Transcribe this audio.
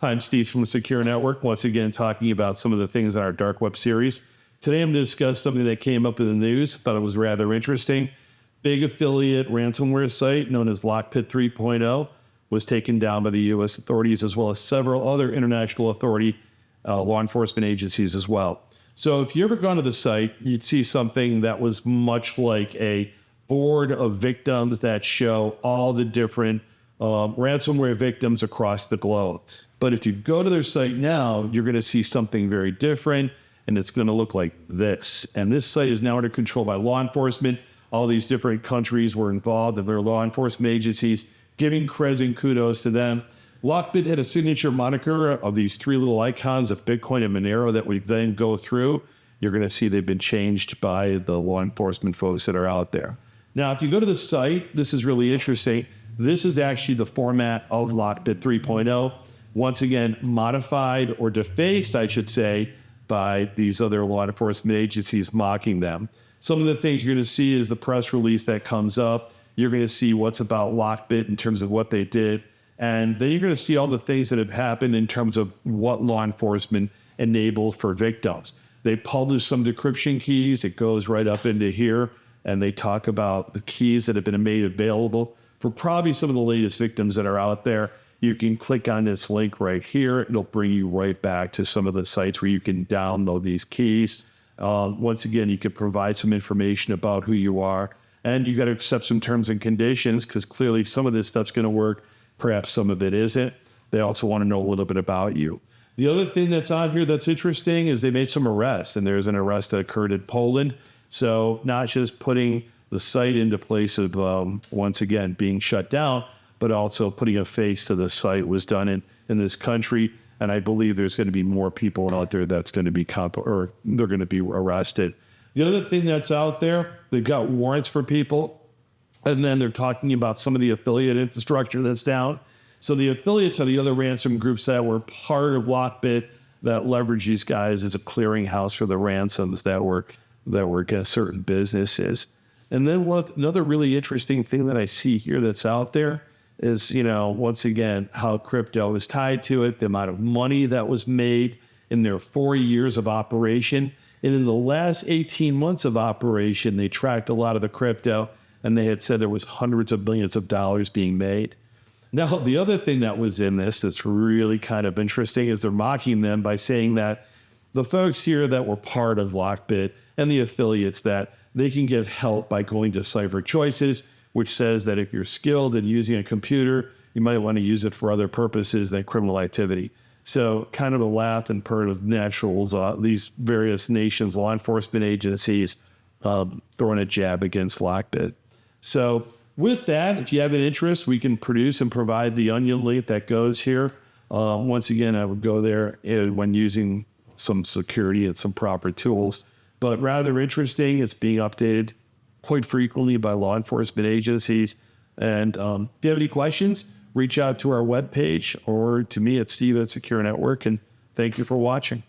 I'm Steve from Secure Network, once again talking about some of the things in our Dark Web series. Today I'm going to discuss something that came up in the news, thought it was rather interesting. Big affiliate ransomware site known as LockBit 3.0 was taken down by the U.S. authorities as well as several other international authority law enforcement agencies as well. So if you ever gone to the site, you'd see something that was much like a board of victims that show all the different ransomware victims across the globe. But if you go to their site now, you're going to see something very different, and it's going to look like this. And this site is now under control by law enforcement. All these different countries were involved in their law enforcement agencies, giving creds and kudos to them. LockBit had a signature moniker of these three little icons of Bitcoin and Monero that we then go through. You're going to see they've been changed by the law enforcement folks that are out there. Now, if you go to the site, this is really interesting. This is actually the format of LockBit 3.0. Once again, modified or defaced, I should say, by these other law enforcement agencies mocking them. Some of the things you're going to see is the press release that comes up. You're going to see what's about LockBit in terms of what they did. And then you're going to see all the things that have happened in terms of what law enforcement enabled for victims. They publish some decryption keys. It goes right up into here. And they talk about the keys that have been made available for probably some of the latest victims that are out there. You can click on this link right here. It'll bring you right back to some of the sites where you can download these keys. Once again, you can provide some information about who you are. And you got to accept some terms and conditions because clearly some of this stuff's going to work. Perhaps some of it isn't. They also want to know a little bit about you. The other thing that's on here that's interesting is they made some arrests, and there's an arrest that occurred in Poland. So not just putting the site into place of, once again, being shut down, but also putting a face to the site was done in this country. And I believe there's going to be more people out there that's going to be they're going to be arrested. The other thing that's out there, they've got warrants for people. And then they're talking about some of the affiliate infrastructure that's down. So the affiliates are the other ransom groups that were part of LockBit that leverage these guys as a clearinghouse for the ransoms that were against certain businesses. And then another really interesting thing that I see here that's out there is, once again, how crypto is tied to it, the amount of money that was made in their 4 years of operation. And in the last 18 months of operation, they tracked a lot of the crypto, and they had said there was hundreds of millions of dollars being made. Now, the other thing that was in this that's really kind of interesting is they're mocking them by saying that the folks here that were part of LockBit and the affiliates, that they can get help by going to Cipher Choices, which says that if you're skilled in using a computer, you might want to use it for other purposes than criminal activity. So kind of a laugh and part of naturals, these various nations, law enforcement agencies, throwing a jab against LockBit. So with that, if you have an interest, we can produce and provide the onion link that goes here. Once again, I would go there when using some security and some proper tools. But rather interesting, it's being updated quite frequently by law enforcement agencies. And if you have any questions, reach out to our webpage or to me at Steve at Secure Network. And thank you for watching.